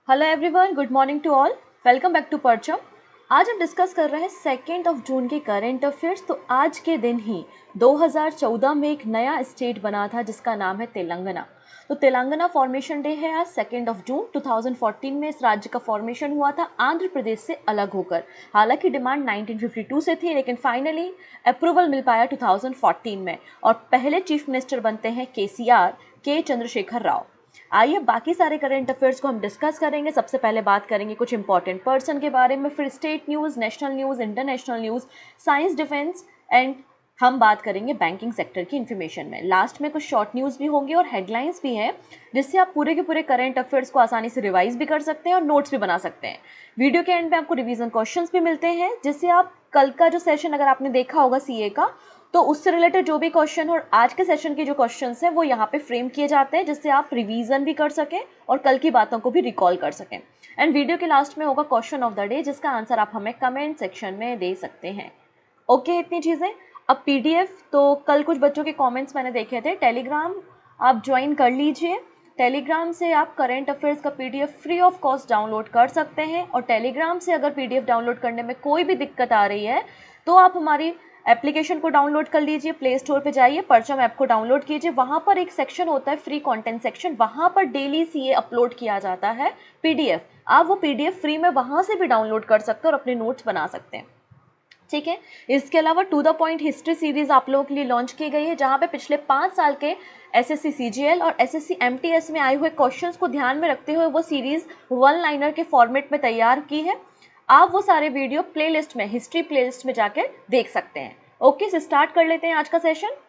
Hello everyone, good morning to all. Welcome back to Parcham. आज हम discuss कर रहे हैं 2 जून के करंट अफेयर्स। तो आज के दिन ही 2014 में एक नया स्टेट बना था जिसका नाम है तेलंगाना। तो तेलंगाना फॉर्मेशन डे है आज 2 जून 2014 में। इस राज्य का फॉर्मेशन हुआ था आंध्र प्रदेश से अलग होकर। हालांकि डिमांड 1952 से थी, लेकिन फाइनली अप्रूवल मिल पाया 2014 में। और पहले चीफ मिनिस्टर बनते हैं के चंद्रशेखर राव। आइए बाकी सारे करंट अफेयर्स को हम डिस्कस करेंगे। सबसे पहले बात करेंगे कुछ इंपॉर्टेंट पर्सन के बारे में, फिर state news, national news, international news, science, defence and हम बात करेंगे बैंकिंग सेक्टर की इन्फॉर्मेशन में। लास्ट में कुछ शॉर्ट न्यूज़ भी होंगे और हेडलाइंस भी हैं, जिससे आप पूरे के पूरे करंट अफेयर्स को आसानी से रिवाइज भी कर सकते हैं और नोट्स भी बना सकते हैं। वीडियो के एंड में आपको रिवीजन क्वेश्चंस भी मिलते हैं, जिससे आप कल का जो सेशन अगर आपने देखा होगा सीए का, तो उससे रिलेटेड जो भी क्वेश्चन और आज के सेशन के जो क्वेश्चंस हैं वो यहाँ पे फ्रेम किए जाते हैं, जिससे आप रिवीजन भी कर सकें और कल की बातों को भी रिकॉल कर सकें। एंड वीडियो के लास्ट में होगा क्वेश्चन ऑफ द डे, जिसका आंसर आप हमें कमेंट सेक्शन में दे सकते हैं। ओके, इतनी चीज़ें। अब पीडीएफ, तो कल कुछ बच्चों के कमेंट्स मैंने देखे थे। टेलीग्राम आप ज्वाइन कर लीजिए। टेलीग्राम से आप करंट अफेयर्स का PDF free of cost download कर सकते हैं। और टेलीग्राम से अगर पीडीएफ डाउनलोड करने में कोई भी दिक्कत आ रही है तो आप हमारी एप्लीकेशन को डाउनलोड कर लीजिए। प्ले स्टोर पे जाइए, परचम ऐप को डाउनलोड कीजिए। वहाँ पर एक सेक्शन होता है फ्री कंटेंट सेक्शन, वहाँ पर डेली सीए अपलोड किया जाता है पीडीएफ। आप वो पीडीएफ फ्री में वहाँ से भी डाउनलोड कर सकते हैं और अपने नोट्स बना सकते हैं। ठीक है। इसके अलावा to the point history series आप लोगों के लिए लॉन्च की गई है, जहाँ पे पिछले 5 साल के एसएससी सीजीएल और एसएससी एमटीएस में आए हुए क्वेश्चंस को ध्यान में रखते हुए वो सीरीज वन लाइनर के फॉर्मेट में तैयार की है। आप वो सारे वीडियो प्लेलिस्ट में, हिस्ट्री प्लेलिस्ट में जाकर देख सकते हैं। ओके, से स्टार्ट कर लेते हैं आज का सेशन।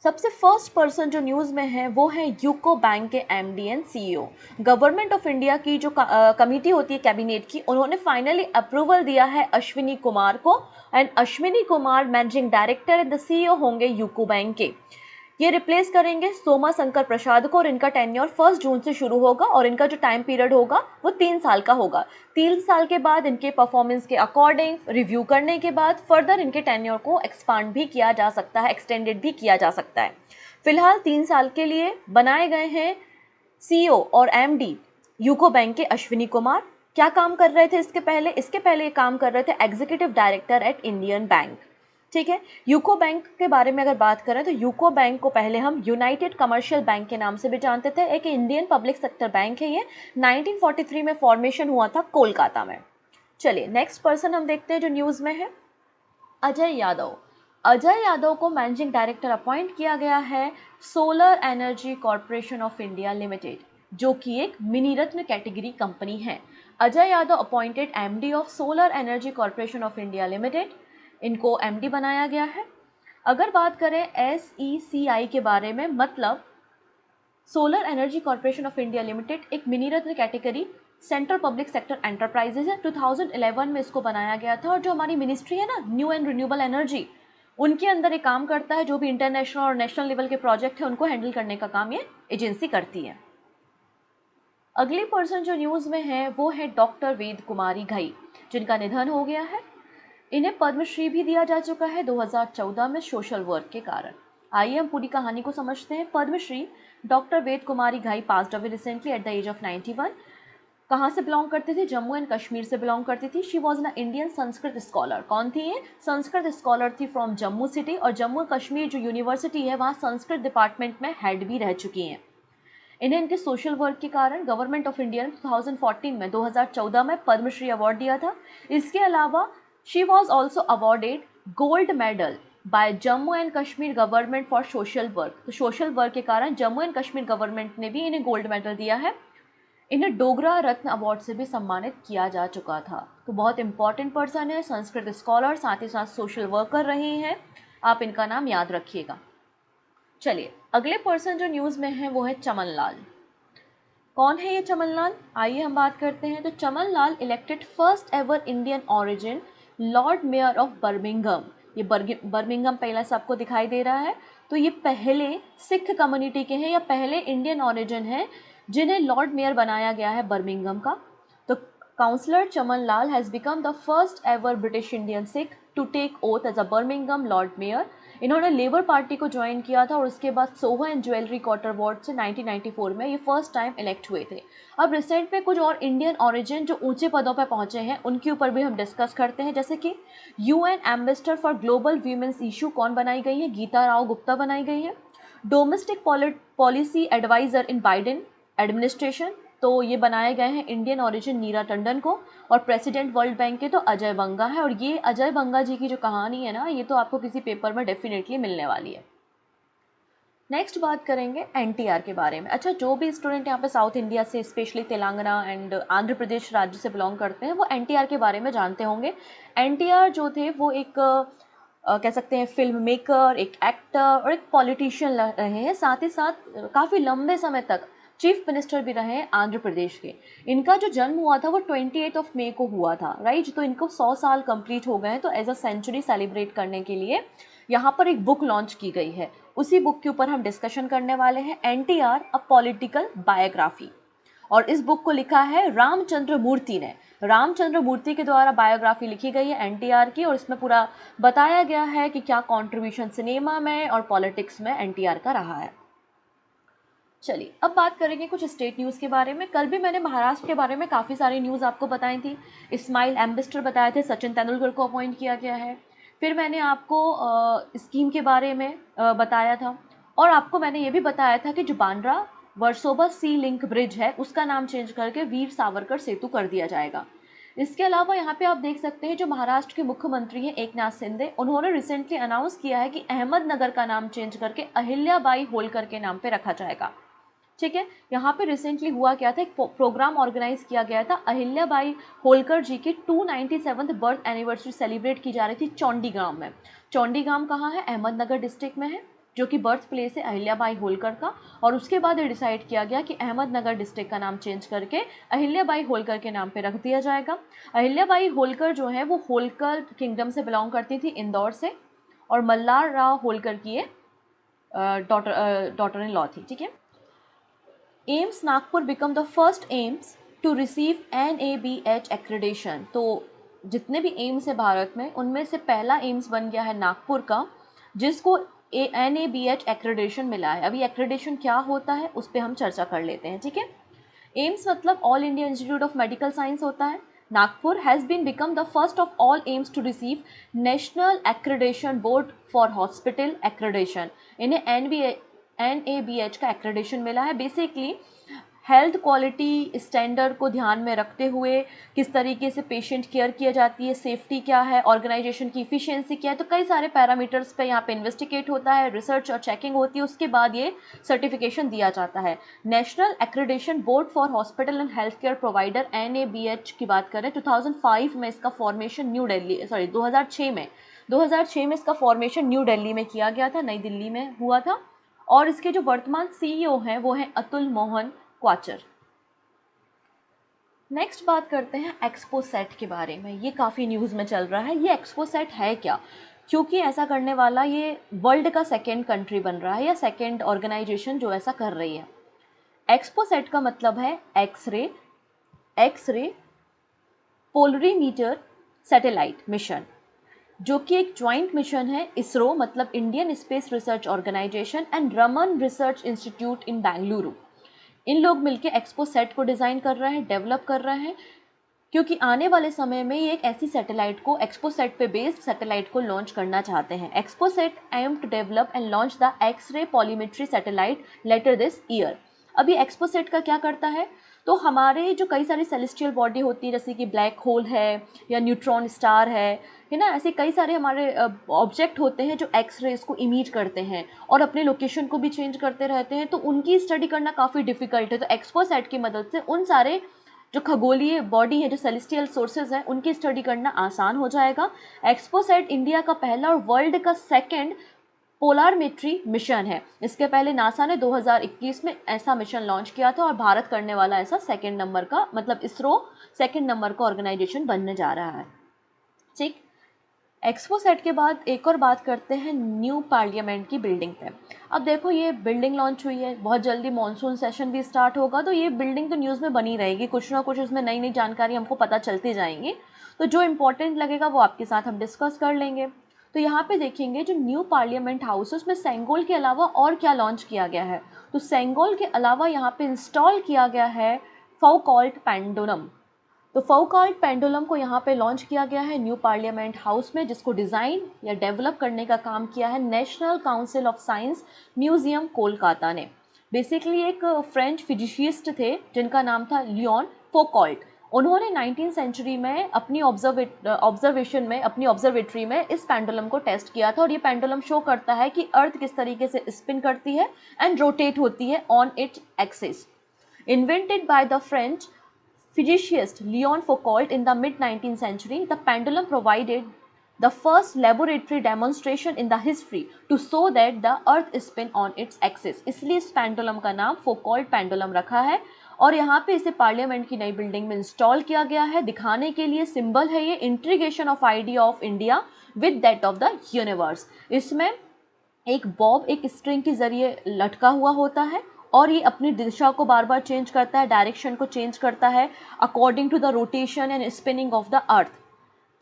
सबसे फर्स्ट पर्सन जो न्यूज़ में है वो है यूको बैंक के MD and CEO. Government of India की जो कमेटी होती है कैबिनेट की, उन्होंने फाइनली अप्रूवल दिया है अश्विनी कुमार को। And Ashwini Kumar managing director and the CEO होंगे यूको बैंक के। ये रिप्लेस करेंगे सोमा शंकर प्रसाद को और इनका टेन्योर 1 जून से शुरू होगा और इनका जो टाइम पीरियड होगा वो 3 साल का होगा। 3 साल के बाद इनके परफॉर्मेंस के अकॉर्डिंग रिव्यू करने के बाद फर्दर इनके टेन्योर को एक्सपांड भी किया जा सकता है, एक्सटेंडेड भी किया जा सकता है। फिलहाल 3 साल के लिए बनाए गए हैं सीईओ और एमडी यूको बैंक के अश्विनी कुमार। क्या काम कर रहे थे इसके पहले ये काम कर रहे थे executive director at Indian bank. ठीक है। यूको बैंक के बारे में अगर बात करें तो यूको बैंक को पहले हम यूनाइटेड कमर्शियल बैंक के नाम से भी जानते थे। एक इंडियन पब्लिक सेक्टर बैंक है ये। 1943 में फॉर्मेशन हुआ था कोलकाता में। चलिए नेक्स्ट पर्सन हम देखते हैं जो न्यूज़ में है, अजय यादव। अजय यादव को मैनेजिंग डायरेक्टर अपॉइंट किया गया है solar energy corporation of India limited, जो कि एक मिनी रत्न कैटेगरी कंपनी है। Ajay Yadav appointed MD of solar energy corporation of India limited. इनको एमडी बनाया गया है। अगर बात करें एसईसीआई के बारे में, मतलब solar energy corporation of India limited एक mini ratna category central public sector enterprises है। 2011 में इसको बनाया गया था। और जो हमारी मिनिस्ट्री है ना, न्यू एंड रिन्यूएबल एनर्जी, उनके अंदर एक काम करता है। जो भी इंटरनेशनल और नेशनल लेवल के प्रोजेक्ट है उनको हैंडल करने का काम ये एजेंसी करती है। अगली पर्सन जो न्यूज़ में है वो है डॉक्टर वेद कुमारी घई, जिनका निधन हो गया है। इन्हें पद्मश्री भी दिया जा चुका है 2014 में सोशल वर्क के कारण। आइए हम पूरी कहानी को समझते हैं। Padmashri doctor Ved Kumari Ghai passed away recently at the age of 91। कहाँ से बिलोंग करती थी? जम्मू एंड कश्मीर से बिलोंग करती थी। She was an Indian Sanskrit scholar. कौन थी ये? संस्कृत स्कॉलर थी फ्रॉम जम्मू सिटी। और जम्मू कश्मीर जो यूनिवर्सिटी है वहाँ संस्कृत डिपार्टमेंट में हेड भी रह चुकी हैं। इन्हें इनके सोशल वर्क के कारण गवर्नमेंट ऑफ इंडिया ने 2014 में पद्मश्री अवार्ड दिया था। इसके अलावा she was also awarded gold medal by Jammu and Kashmir government for social work. तो सोशल वर्क के कारण जम्मू एंड कश्मीर गवर्नमेंट ने भी इन्हें गोल्ड मेडल दिया है। इन्हें डोगरा रत्न अवार्ड से भी सम्मानित किया जा चुका था। तो बहुत इंपॉर्टेंट पर्सन है, संस्कृत स्कॉलर, साथ ही साथ सोशल वर्कर रही हैं। आप इनका नाम याद रखिएगा। चलिए अगले पर्सन जो न्यूज़ में है वो है चमन लाल। कौन है ये चमन लाल? आइए हम बात करते हैं। तो Chaman Lal elected first ever Indian origin lord mayor of Birmingham. ये बर्मिंघम पहला सबको दिखाई दे रहा है। तो ये पहले सिख कम्युनिटी के हैं या पहले इंडियन ऑरिजिन हैं जिन्हें लॉर्ड मेयर बनाया गया है बर्मिंघम का। तो Councillor Chaman Lal has become the first ever British Indian Sikh to take oath as a Birmingham Lord Mayor. इन्होंने लेबर पार्टी को ज्वाइन किया था और उसके बाद Soho and jewellery quarter ward से 1994 में ये फर्स्ट टाइम इलेक्ट हुए थे। अब रिसेंट में कुछ और इंडियन ओरिजिन जो ऊंचे पदों पर पहुंचे हैं उनके ऊपर भी हम डिस्कस करते हैं, जैसे कि UN ambassador for global women's issue कौन बनाई गई है? गीता राव गुप्ता बनाई गई है। डोमेस्टिक पॉलिसी एडवाइजर इन बाइडेन एडमिनिस्ट्रेशन, तो ये बनाए गए हैं इंडियन ओरिजिन नीरा टंडन को। और प्रेसिडेंट वर्ल्ड बैंक के तो अजय बंगा है। और ये अजय बंगा जी की जो कहानी है ना, ये तो आपको किसी पेपर में डेफिनेटली मिलने वाली है। नेक्स्ट बात करेंगे एनटीआर के बारे में। अच्छा, जो भी स्टूडेंट यहाँ पे साउथ इंडिया से स्पेशली तेलंगाना एंड आंध्र प्रदेश राज्य से बिलोंग करते हैं वो एनटीआर के बारे में जानते होंगे। एनटीआर जो थे वो एक कह सकते हैं फिल्म मेकर, एक एक्टर और एक पॉलिटिशियन रहे हैं। साथ ही साथ काफ़ी लंबे समय तक चीफ मिनिस्टर भी रहे हैं आंध्र प्रदेश के। इनका जो जन्म हुआ था वो 28 मई को हुआ था, राइट। तो इनको 100 साल कंप्लीट हो गए हैं, तो एज अ सेंचुरी सेलिब्रेट करने के लिए यहाँ पर एक बुक लॉन्च की गई है। उसी बुक के ऊपर हम डिस्कशन करने वाले हैं, एनटीआर अ पॉलिटिकल बायोग्राफी। और इस बुक को लिखा है रामचंद्र मूर्ति ने। रामचंद्र मूर्ति के द्वारा बायोग्राफी लिखी गई है एनटीआर की, और इसमें पूरा बताया गया है कि क्या कंट्रीब्यूशन सिनेमा में और पॉलिटिक्स में एनटीआर का रहा है। चलिए अब बात करेंगे कुछ स्टेट न्यूज़ के बारे में। कल भी मैंने महाराष्ट्र के बारे में काफ़ी सारी न्यूज़ आपको बताई थी। इस्माइल एम्बेसडर बताए थे, सचिन तेंदुलकर को अपॉइंट किया गया है। फिर मैंने आपको स्कीम के बारे में बताया था, और आपको मैंने ये भी बताया था कि जो बांद्रा वर्सोवा सी लिंक ब्रिज है उसका नाम चेंज करके वीर सावरकर सेतु कर दिया जाएगा। इसके अलावा यहाँ पे आप देख सकते हैं जो महाराष्ट्र के मुख्यमंत्री हैं एकनाथ शिंदे, उन्होंने रिसेंटली अनाउंस किया है कि अहमदनगर का नाम चेंज करके अहिल्याबाई होलकर के नाम पे रखा जाएगा। ठीक है, यहाँ पे रिसेंटली हुआ क्या था, एक प्रोग्राम ऑर्गेनाइज किया गया था। अहिल्याबाई होलकर जी की 297th बर्थ एनिवर्सरी सेलिब्रेट की जा रही थी चौंडीगांव में। चौंडीगांव कहाँ है? अहमदनगर डिस्ट्रिक्ट में है, जो कि बर्थ प्लेस है अहिल्याबाई होलकर का। और उसके बाद ये डिसाइड किया गया कि अहमदनगर डिस्ट्रिक्ट का नाम चेंज करके अहिल्याबाई होलकर के नाम पे रख दिया जाएगा। अहिल्याबाई होलकर जो है वो होलकर किंगडम से बिलोंग करती थी, इंदौर से, और मल्हार राव होलकर की ये डॉटर इन लॉ थी। ठीक है, AIIMS Nagpur become the first AIIMS to receive NABH accreditation. तो जितने भी एम्स है भारत में उनमें से पहला एम्स बन गया है नागपुर का, जिसको NABH एक्रेडिशन मिला है। अभी एक्रेडिशन क्या होता है उस पर हम चर्चा कर लेते हैं। ठीक है, एम्स मतलब All India Institute of Medical Science होता है। Nagpur has been become the first of all AIIMS to receive National Accreditation Board for Hospital Accreditation. इन्हें NABH का एक्रेडिशन मिला है। बेसिकली हेल्थ क्वालिटी स्टैंडर्ड को ध्यान में रखते हुए किस तरीके से पेशेंट केयर किया जाती है, सेफ्टी क्या है, ऑर्गेनाइजेशन की इफिशिएंसी क्या है, तो कई सारे पैरामीटर्स पे यहाँ पे इन्वेस्टिगेट होता है, रिसर्च और चेकिंग होती है, उसके बाद ये सर्टिफिकेशन दिया जाता है। National Accreditation Board for hospital and health care provider NABH की बात करें, 2005 में इसका फॉर्मेशन 2006 में इसका फॉर्मेशन न्यू दिल्ली में किया गया था, नई दिल्ली में हुआ था। और इसके जो वर्तमान CEO हैं वो हैं अतुल मोहन क्वाचर। नेक्स्ट बात करते हैं एक्सपो सेट के बारे में। ये काफ़ी न्यूज़ में चल रहा है। ये एक्सपो सेट है क्या? क्योंकि ऐसा करने वाला ये वर्ल्ड का सेकेंड कंट्री बन रहा है या सेकेंड ऑर्गेनाइजेशन जो ऐसा कर रही है। एक्सपो सेट का मतलब है X ray polarimeter satellite mission, जो कि एक ज्वाइंट मिशन है इसरो मतलब Indian space research organisation and Raman research institute in Bengaluru. इन लोग मिलके एक्सपो सेट को डिज़ाइन कर रहे हैं, डेवलप कर रहे हैं, क्योंकि आने वाले समय में ये एक ऐसी सैटेलाइट को, एक्सपो सेट पे बेस्ड सैटेलाइट को लॉन्च करना चाहते हैं। XPoSat aims to develop and launch the X-ray polarimetry satellite later this year. अभी एक्सपो सेट का क्या करता है, तो हमारे जो कई सारी सेलेस्टियल बॉडी होती है, जैसे कि ब्लैक होल है या न्यूट्रॉन स्टार है ना, ऐसे कई सारे हमारे ऑब्जेक्ट होते हैं जो एक्स-रेज को इमिट करते हैं और अपने लोकेशन को भी चेंज करते रहते हैं, तो उनकी स्टडी करना काफ़ी डिफिकल्ट है। तो एक्सपो सेट की मदद से उन सारे जो खगोलीय बॉडी है, जो सेलेस्टियल सोर्सेज हैं, उनकी स्टडी करना आसान हो जाएगा। एक्सपो सेट इंडिया का पहला और वर्ल्ड का सेकेंड पोलारमेट्री मिशन है। इसके पहले नासा ने 2021 में ऐसा मिशन लॉन्च किया था और भारत करने वाला ऐसा सेकेंड नंबर का, मतलब इसरो सेकेंड नंबर का ऑर्गेनाइजेशन बनने जा रहा है। ठीक, एक्सपो सेट के बाद एक और बात करते हैं न्यू पार्लियामेंट की बिल्डिंग पे। अब देखो ये बिल्डिंग लॉन्च हुई है, बहुत जल्दी मॉनसून सेशन भी स्टार्ट होगा, तो ये बिल्डिंग तो न्यूज़ में बनी रहेगी, कुछ ना कुछ इसमें नई नई जानकारी हमको पता चलती जाएंगी। तो जो इम्पोर्टेंट लगेगा वो आपके साथ हम डिस्कस कर लेंगे। तो यहाँ पे देखेंगे जो न्यू पार्लियामेंट हाउस है उसमें सेंगोल के अलावा और क्या लॉन्च किया गया है। तो सेंगोल के अलावा यहाँ पे इंस्टॉल किया गया है फौकॉल्ट पेंडुलम। तो फौकॉल्ट पेंडुलम को यहाँ पे लॉन्च किया गया है न्यू पार्लियामेंट हाउस में, जिसको डिज़ाइन या डेवलप करने का काम किया है national council of science museum Kolkata ने। बेसिकली एक फ्रेंच फिजिशिस्ट थे जिनका नाम था लियोन फौकॉल्ट। उन्होंने 19th सेंचुरी में अपनी अपनी ऑब्जर्वेटरी में इस पेंडुलम को टेस्ट किया था, और ये पेंडुलम शो करता है कि अर्थ किस तरीके से स्पिन करती है एंड रोटेट होती है on its axis. Invented by the French physicist Leon Foucault in the mid-19th century, the pendulum provided the first laboratory demonstration in the history to show that the earth spin on its axis। इसलिए इस pendulum का नाम फोकॉल्ट pendulum रखा है, और यहाँ पे इसे पार्लियामेंट की नई बिल्डिंग में इंस्टॉल किया गया है। दिखाने के लिए सिंबल है ये integration of idea of India with that of the universe. इसमें एक बॉब एक स्ट्रिंग के जरिए लटका हुआ होता है, और ये अपनी दिशा को बार बार चेंज करता है, डायरेक्शन को चेंज करता है according to the rotation and spinning of the earth.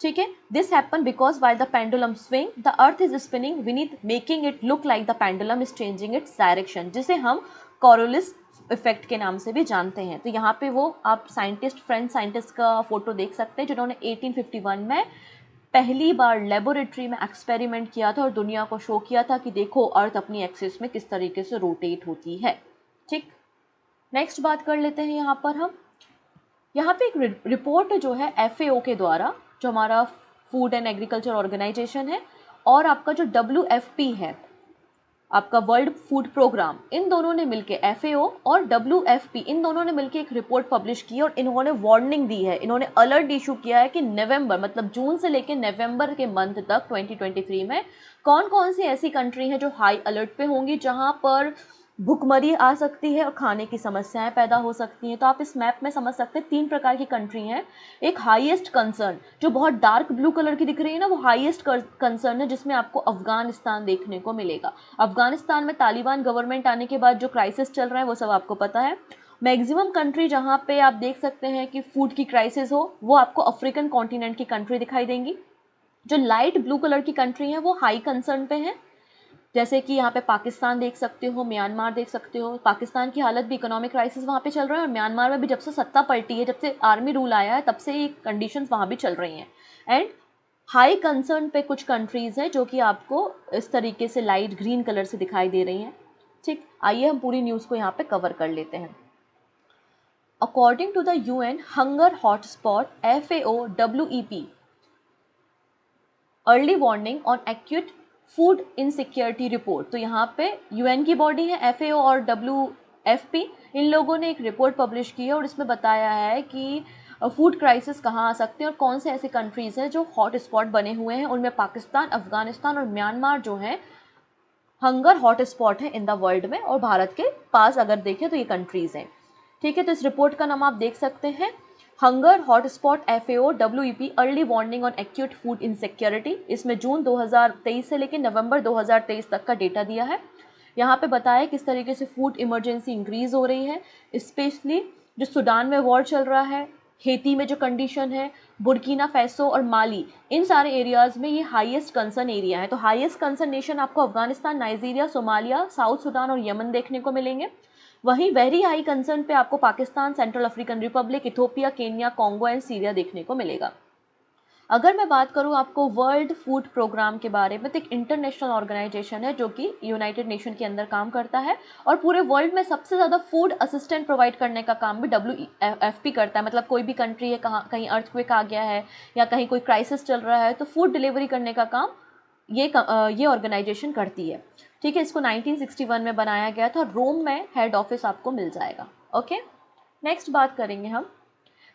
ठीक है, this happen because while the pendulum swing the earth is spinning beneath, making it look like the pendulum is changing its direction, जिसे हम कॉरोलिस effect के नाम से भी जानते हैं। तो यहाँ पे वो आप फ्रेंच साइंटिस्ट का फोटो देख सकते हैं जिन्होंने 1851 में पहली बार लेबोरेटरी में एक्सपेरिमेंट किया था और दुनिया को शो किया था कि देखो अर्थ अपनी एक्सिस में किस तरीके से रोटेट होती है। ठीक, नेक्स्ट बात कर लेते हैं यहाँ पे एक रिपोर्ट जो है FAO के द्वारा, जो हमारा फूड एंड एग्रीकल्चर ऑर्गेनाइजेशन है, और आपका जो WFP है, आपका वर्ल्ड फूड प्रोग्राम, इन दोनों ने मिलके FAO और WFP इन दोनों ने मिलके एक रिपोर्ट पब्लिश की, और इन्होंने वार्निंग दी है, इन्होंने अलर्ट इशू किया है कि नवंबर मतलब जून से लेकर नवंबर के मंथ तक 2023 में कौन कौन सी ऐसी कंट्री हैं जो हाई अलर्ट पे होंगी, जहां पर भुखमरी आ सकती है और खाने की समस्याएं पैदा हो सकती हैं। तो आप इस मैप में समझ सकते हैं 3 प्रकार की कंट्री हैं। एक हाईएस्ट कंसर्न जो बहुत डार्क ब्लू कलर की दिख रही है ना, वो हाईएस्ट कंसर्न है, जिसमें आपको अफगानिस्तान देखने को मिलेगा। अफगानिस्तान में तालिबान गवर्नमेंट आने के बाद जो क्राइसिस चल रहा है वो सब आपको पता है। मैक्सिमम कंट्री जहाँ पे आप देख सकते हैं कि फूड की क्राइसिस हो, वो आपको अफ्रीकन कॉन्टिनेंट की कंट्री दिखाई देंगी। जो लाइट ब्लू कलर की कंट्री है वो हाई कंसर्न पे है, जैसे कि यहाँ पे पाकिस्तान देख सकते हो, म्यांमार देख सकते हो। पाकिस्तान की हालत भी, इकोनॉमिक क्राइसिस वहाँ पे चल रहा है, और म्यांमार में भी जब से सत्ता पलटी है, जब से आर्मी रूल आया है, तब से ये कंडीशंस वहाँ भी चल रही हैं। एंड हाई कंसर्न पे कुछ कंट्रीज़ हैं जो कि आपको इस तरीके से लाइट ग्रीन कलर से दिखाई दे रही हैं। ठीक, आइए हम पूरी न्यूज़ को यहाँ पे कवर कर लेते हैं। According to the UN hunger hotspot FAO WEP early warning on acute food insecurity report. तो यहाँ पे UN की बॉडी है FAO और WFP, इन लोगों ने एक रिपोर्ट पब्लिश की है, और इसमें बताया है कि फूड क्राइसिस कहाँ आ सकते हैं और कौन से ऐसे कंट्रीज़ हैं जो हॉट स्पॉट बने हुए हैं। उनमें पाकिस्तान, अफगानिस्तान और म्यांमार जो हैं हंगर हॉट स्पॉट है इन द वर्ल्ड में, और भारत के पास अगर देखें तो ये कंट्रीज़ हैं। ठीक है, तो इस रिपोर्ट का नाम आप देख सकते हैं, hunger hotspot FAO WEP early warning on acute food insecurity. इसमें जून 2023 से लेकर नवंबर 2023 तक का डेटा दिया है। यहाँ पे बताया किस तरीके से फूड इमरजेंसी इंक्रीज हो रही है, स्पेशली जो सूडान में वॉर चल रहा है, हेती में जो कंडीशन है, बुर्किना फैसो और माली, इन सारे एरियाज़ में ये हाईएस्ट कंसर्न एरिया है। तो हाईएस्ट कंसर्न नेशन आपको Afghanistan, Nigeria, Somalia, south Sudan और यमन देखने को मिलेंगे। वहीं वेरी हाई कंसर्न पे आपको Pakistan, central African Republic, Ethiopia, Kenya, Congo and Syria देखने को मिलेगा। अगर मैं बात करूं आपको वर्ल्ड फूड प्रोग्राम के बारे में, तो एक इंटरनेशनल ऑर्गेनाइजेशन है जो कि यूनाइटेड नेशन के अंदर काम करता है, और पूरे वर्ल्ड में सबसे ज़्यादा फूड असिस्टेंट प्रोवाइड करने का काम भी WFP करता है। मतलब कोई भी कंट्री है, कहीं अर्थक्वेक आ गया है या कहीं कोई क्राइसिस चल रहा है, तो फूड डिलीवरी करने का काम ये ऑर्गेनाइजेशन करती है। ठीक है, इसको 1961 में बनाया गया था, रोम में हेड ऑफिस आपको मिल जाएगा। ओके, नेक्स्ट बात करेंगे हम,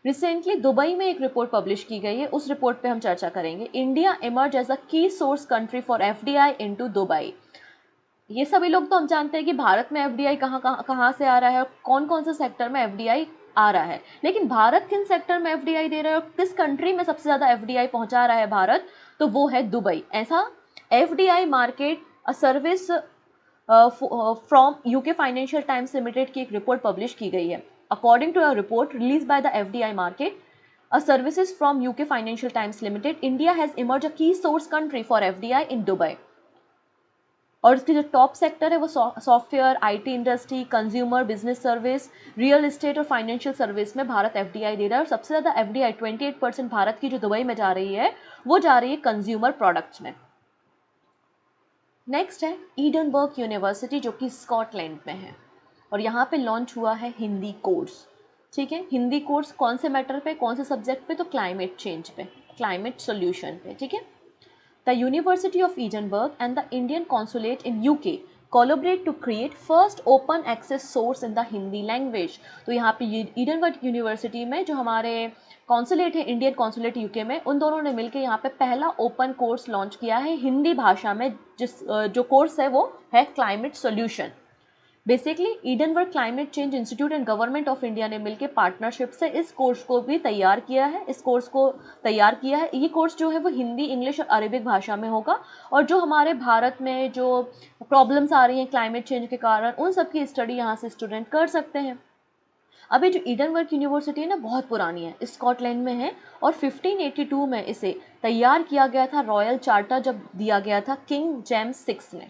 रिसेंटली दुबई में एक रिपोर्ट पब्लिश की गई है, उस रिपोर्ट पे हम चर्चा करेंगे। India emerge as a key source country for FDI into Dubai. ये सभी लोग तो हम जानते हैं कि भारत में FDI कहाँ से आ रहा है और कौन कौन से सेक्टर में FDI आ रहा है। लेकिन भारत किन सेक्टर में एफडीआई दे रहा है और किस कंट्री में सबसे ज़्यादा एफडीआई पहुंचा रहा है भारत, तो वो है दुबई। ऐसा FDI markets a service from UK Financial Times Limited की एक रिपोर्ट पब्लिश की गई है। According to a report release by the FDI markets a services from UK Financial Times Limited, India has emerge a key source country for FDI in Dubai. और इसके जो top sector है वो software, IT industry, consumer, business service, real estate और financial service में Bharat FDI दे रहा है। और सबसे ज़्यादा एफडीआई 28% भारत की जो दुबई में जा रही है वो जा रही है कंज्यूमर प्रोडक्ट्स में। नेक्स्ट है ईडनबर्ग यूनिवर्सिटी जो कि स्कॉटलैंड में है और यहाँ पे लॉन्च हुआ है हिंदी कोर्स। ठीक है, हिंदी कोर्स कौन से मैटर पे, कौन से सब्जेक्ट पे, तो क्लाइमेट चेंज पे, क्लाइमेट सोल्यूशन पे। ठीक है, the University of Edinburgh and the Indian consulate in UK collaborate to create first open access source in the Hindi language. तो यहाँ पे ईडनबर्ग यूनिवर्सिटी में जो हमारे कॉन्सुलेट है, इंडियन कॉन्सुलेट यूके में, उन दोनों ने मिलकर यहाँ पे पहला ओपन कोर्स लॉन्च किया है हिंदी भाषा में, जो कोर्स है वो है climate solution. Basically Edinburgh climate change institute and government of India ने मिलकर पार्टनरशिप से इस कोर्स को भी तैयार किया है, ये कोर्स जो है वो हिंदी, इंग्लिश और अरेबिक भाषा में होगा। और जो हमारे भारत में जो प्रॉब्लम्स आ रही हैं क्लाइमेट चेंज के कारण, उन सब की स्टडी यहाँ से स्टूडेंट कर सकते हैं। अब ये जो ईडनबर्ग यूनिवर्सिटी है ना, बहुत पुरानी है, स्कॉटलैंड में है और 1582 में इसे तैयार किया गया था। रॉयल चार्टर जब दिया गया था किंग जेम्स 6 ने।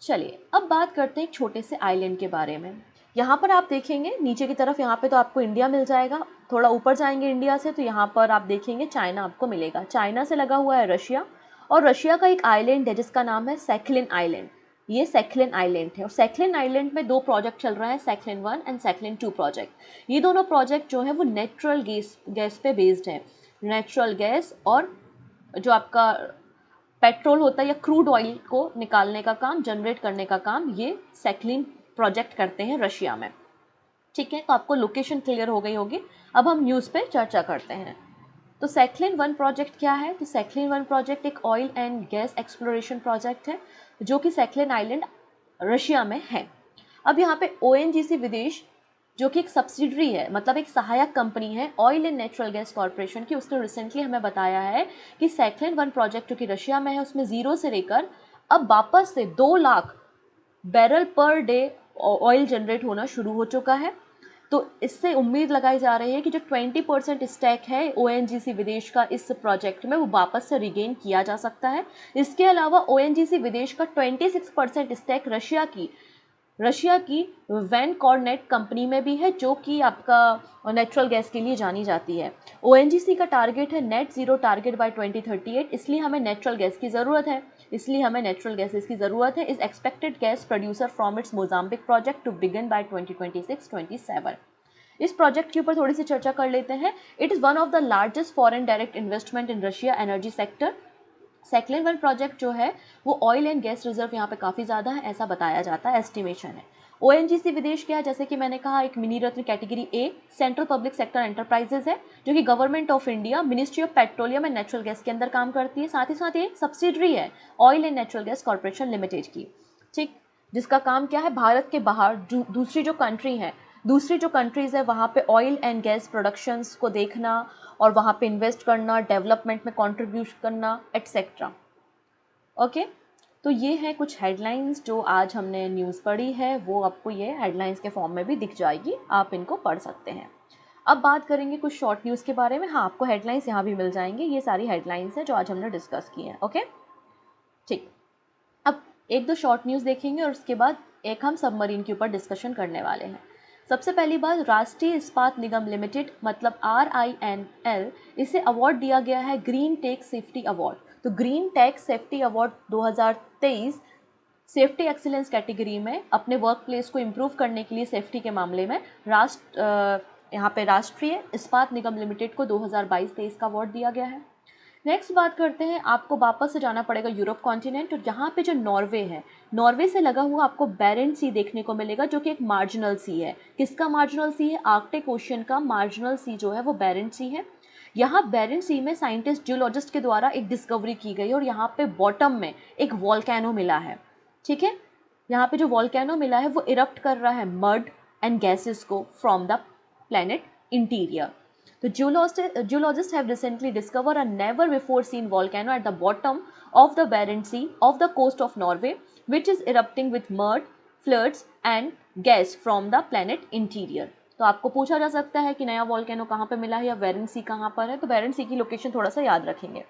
चलिए अब बात करते हैं एक छोटे से आइलैंड के बारे में। यहाँ पर आप देखेंगे नीचे की तरफ, यहाँ पे तो आपको इंडिया मिल जाएगा, थोड़ा ऊपर जाएंगे इंडिया से तो यहाँ पर आप देखेंगे चाइना आपको मिलेगा। चाइना से लगा हुआ है रशिया, और रशिया का एक आइलैंड है जिसका नाम है सैखलिन आइलैंड। ये सैखलिन आइलैंड है और सैखलिन आइलैंड में दो प्रोजेक्ट चल रहा है, सैखलिन 1 एंड सैखलिन 2 प्रोजेक्ट। ये दोनों प्रोजेक्ट जो है वो नेचुरल गैस पे बेस्ड है। नेचुरल गैस और जो आपका पेट्रोल होता है या क्रूड ऑयल को निकालने का काम, जनरेट करने का काम ये सैखलिन प्रोजेक्ट करते हैं रशिया में। ठीक है, तो आपको लोकेशन क्लियर हो गई होगी। अब हम न्यूज़ पे चर्चा करते हैं। तो सैखलिन 1 प्रोजेक्ट क्या है, तो सैखलिन 1 प्रोजेक्ट एक oil and gas exploration project है जो कि सैखलिन आइलैंड रशिया में है। अब यहाँ पे ओएनजीसी विदेश जो कि एक सब्सिडरी है, मतलब एक सहायक कंपनी है oil and natural gas corporation की, उसने रिसेंटली हमें बताया है कि सैखलिन 1 प्रोजेक्ट जो कि रशिया में है उसमें जीरो से लेकर अब वापस से 2 lakh barrel per day oil generate होना शुरू हो चुका है। तो इससे उम्मीद लगाई जा रही है कि जो 20% स्टैक है ओएनजीसी विदेश का इस प्रोजेक्ट में वो वापस से रिगेन किया जा सकता है। इसके अलावा ओएनजीसी विदेश का 26% स्टैक रशिया की वैन कॉर्नेट कंपनी में भी है जो कि आपका नेचुरल गैस के लिए जानी जाती है। ओएनजीसी का टारगेट है नेट ज़ीरो टारगेट बाय 2038, इसलिए हमें नेचुरल गैस की ज़रूरत है। Is expected gas producer from its Mozambique project to begin by 2026-27। इस प्रोजेक्ट के ऊपर थोड़ी सी चर्चा कर लेते हैं। It is one of the largest foreign direct investment in Russia energy sector. Sakhalin 1 project जो है वो ऑयल एंड गैस रिजर्व यहाँ पे काफ़ी ज़्यादा है, ऐसा बताया जाता है, एस्टिमेशन है। ओएनजीसी विदेश क्या है, जैसे कि मैंने कहा, एक mini ratna category A central public sector enterprises है जो कि government of India, ministry of petroleum and natural gas के अंदर काम करती है। साथ ही साथ ये सब्सिडरी है oil and natural gas corporation limited की, ठीक, जिसका काम क्या है, भारत के बाहर दूसरी जो कंट्रीज़ है वहाँ पे ऑयल एंड गैस प्रोडक्शंस को देखना और वहाँ पे इन्वेस्ट करना, डेवलपमेंट में कंट्रीब्यूट करना, एट्सेट्रा। ओके, तो ये हैं कुछ हेडलाइंस जो आज हमने न्यूज़ पढ़ी है, वो आपको ये हेडलाइंस के फॉर्म में भी दिख जाएगी, आप इनको पढ़ सकते हैं। अब बात करेंगे कुछ शॉर्ट न्यूज़ के बारे में। हाँ, आपको हेडलाइंस यहाँ भी मिल जाएंगी, ये सारी हेडलाइंस हैं जो आज हमने डिस्कस की हैं। ओके, ठीक। अब एक दो शॉर्ट न्यूज़ देखेंगे और उसके बाद एक हम सबमरीन के ऊपर डिस्कशन करने वाले हैं। सबसे पहली बात, राष्ट्रीय इस्पात निगम लिमिटेड मतलब RINL, इसे अवार्ड दिया गया है ग्रीन टेक सेफ्टी अवार्ड। तो green tech safety award 2023 safety excellence category में अपने वर्क प्लेस को इम्प्रूव करने के लिए सेफ्टी के मामले में यहाँ पे राष्ट्रीय इस्पात निगम लिमिटेड को 2022-23 का अवार्ड दिया गया है। नेक्स्ट बात करते हैं, आपको वापस से जाना पड़ेगा यूरोप कॉन्टिनेंट, और यहाँ पे जो नॉर्वे है, नॉर्वे से लगा हुआ आपको बैरेंट सी देखने को मिलेगा जो कि एक मार्जिनल सी है। किसका मार्जिनल सी है, आर्कटिक ओशियन का मार्जिनल सी जो है वो बैरेंट सी है। यहाँ बैरेंट सी में साइंटिस्ट जियोलॉजिस्ट के द्वारा एक डिस्कवरी की गई और यहाँ पे बॉटम में एक वॉल्केनो मिला है। ठीक है, यहाँ पे जो वॉल्केनो मिला है वो इरप्ट कर रहा है मड एंड गैसेस को फ्रॉम द प्लैनेट इंटीरियर। तो geologists have recently discovered a never before seen volcano at the bottom of the Barents Sea off the coast of Norway, which is erupting with mud, floods and gas from the planet interior। तो आपको पूछा जा सकता है कि नया volcano कहाँ पे मिला है या बेरेंट सी कहाँ पर है, तो बेरेंट सी की लोकेशन थोड़ा सा याद रखेंगे,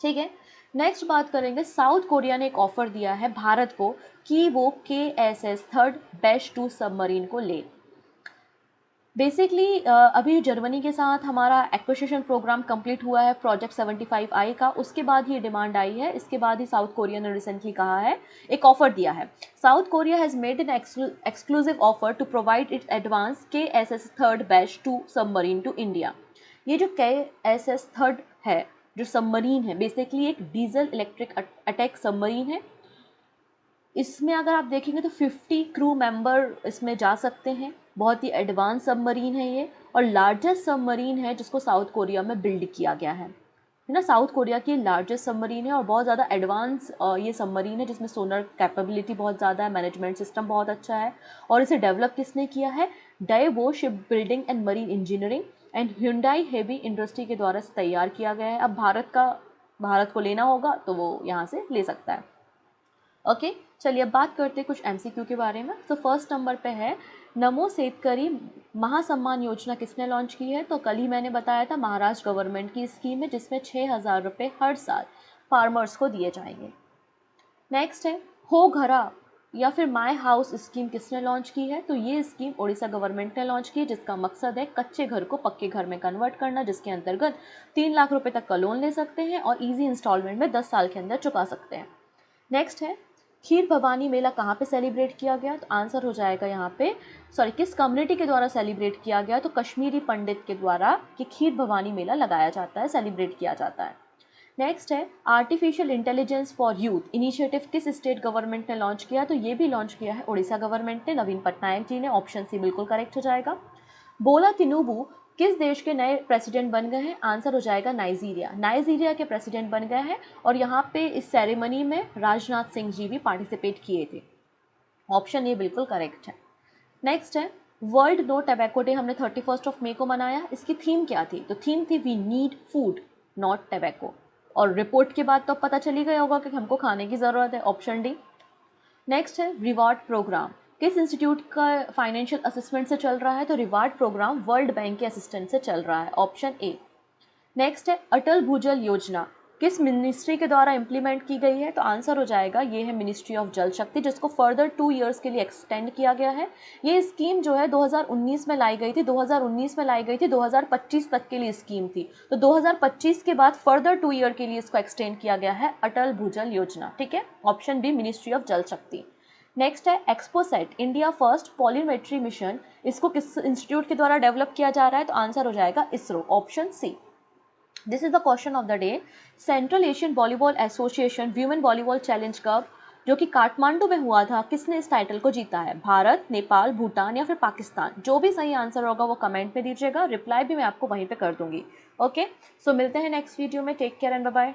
ठीक है। नेक्स्ट बात करेंगे, साउथ कोरिया ने एक ऑफर दिया है भारत को कि वो KSS थर्ड बैच 2 सबमरीन को ले। बेसिकली अभी जर्मनी के साथ हमारा एक्विजिशन प्रोग्राम कंप्लीट हुआ है प्रोजेक्ट 75I का, उसके बाद ही डिमांड आई है, इसके बाद ही साउथ कोरिया ने रिसेंटली कहा है, एक ऑफर दिया है। South Korea has made an exclusive offer to provide its advance KSS third batch 2 submarine to India. ये जो KSS थर्ड है जो सबमरीन है, बेसिकली एक डीजल इलेक्ट्रिक अटैक सबमरीन है। इसमें अगर आप देखेंगे तो 50 क्रू मेंबर इसमें जा सकते हैं। बहुत ही एडवांस सबमरीन है ये, और लार्जेस्ट सबमरीन है जिसको साउथ कोरिया में बिल्ड किया गया है ना। साउथ कोरिया की लार्जेस्ट सबमरीन है और बहुत ज़्यादा एडवांस ये सबमरीन है जिसमें सोनर कैपेबिलिटी बहुत ज़्यादा है, मैनेजमेंट सिस्टम बहुत अच्छा है। और इसे डेवलप किसने किया है? Daewoo ship building and marine engineering and Hyundai heavy industry के द्वारा से तैयार किया गया है। अब भारत को लेना होगा तो वो यहाँ से ले सकता है। ओके, चलिए अब बात करते हैं कुछ MCQ के बारे में। तो फर्स्ट नंबर पे है, नमो शेतकरी महासम्मान योजना किसने लॉन्च की है? तो कल ही मैंने बताया था, महाराष्ट्र गवर्नमेंट की स्कीम है जिसमें 6,000 रुपये हर साल फार्मर्स को दिए जाएंगे। नेक्स्ट है, हो घरा या फिर माई हाउस स्कीम किसने लॉन्च की है? तो ये स्कीम उड़ीसा गवर्नमेंट ने लॉन्च की है, जिसका मकसद है कच्चे घर को पक्के घर में कन्वर्ट करना, जिसके अंतर्गत 3 लाख रुपये तक का लोन ले सकते हैं और ईजी इंस्टॉलमेंट में 10 साल के अंदर चुका सकते हैं। नेक्स्ट है, खीर भवानी मेला कहाँ पे सेलिब्रेट किया गया? तो आंसर हो जाएगा यहाँ पे, किस कम्युनिटी के द्वारा सेलिब्रेट किया गया? तो कश्मीरी पंडित के द्वारा कि खीर भवानी मेला लगाया जाता है, सेलिब्रेट किया जाता है। नेक्स्ट है, artificial intelligence for youth initiative किस स्टेट गवर्नमेंट ने लॉन्च किया? तो ये भी लॉन्च किया है उड़ीसा गवर्नमेंट ने, नवीन पटनायक जी ने। ऑप्शन सी बिल्कुल करेक्ट हो जाएगा। बोला तिनुबू किस देश के नए प्रेसिडेंट बन गए हैं? आंसर हो जाएगा नाइजीरिया। नाइजीरिया के प्रेसिडेंट बन गए हैं और यहाँ पे इस सेरेमनी में राजनाथ सिंह जी भी पार्टिसिपेट किए थे। ऑप्शन ए बिल्कुल करेक्ट है। नेक्स्ट है, वर्ल्ड नो टबैको डे हमने 31 मई को मनाया। इसकी थीम क्या थी? तो थीम थी we need food not tobacco. और रिपोर्ट के बाद तो पता चल ही गया होगा कि हमको खाने की ज़रूरत है। Option D. नेक्स्ट है, रिवार्ड प्रोग्राम किस इंस्टीट्यूट का फाइनेंशियल असिस्टेंट से चल रहा है? तो रिवार्ड प्रोग्राम वर्ल्ड बैंक के असिस्टेंट से चल रहा है। Option A. नेक्स्ट है, अटल भूजल योजना किस मिनिस्ट्री के द्वारा इंप्लीमेंट की गई है? तो आंसर हो जाएगा ये है मिनिस्ट्री ऑफ जल शक्ति, जिसको फर्दर 2 ईयर्स के लिए एक्सटेंड किया गया है। ये स्कीम जो है 2019 में लाई गई थी, 2019 में लाई गई थी, 2025 तक के लिए स्कीम थी। तो 2025 के बाद फर्दर 2 ईयर के लिए इसको एक्सटेंड किया गया है, अटल भूजल योजना। ठीक है, ऑप्शन बी मिनिस्ट्री ऑफ जल शक्ति। नेक्स्ट है, एक्सपोसेट इंडिया फर्स्ट पॉलीमेट्री मिशन, इसको किस इंस्टीट्यूट के द्वारा डेवलप किया जा रहा है? तो आंसर हो जाएगा ISRO. Option C. This is the question of the day. Central Asian Volleyball Association Women Volleyball Challenge Cup जो कि काठमांडू में हुआ था, किसने इस टाइटल को जीता है? भारत, नेपाल, भूटान या फिर पाकिस्तान? जो भी सही आंसर होगा वो कमेंट में दीजिएगा, रिप्लाई भी मैं आपको वहीं पे कर दूंगी। ओके, सो मिलते हैं नेक्स्ट वीडियो में। Take care and bye bye.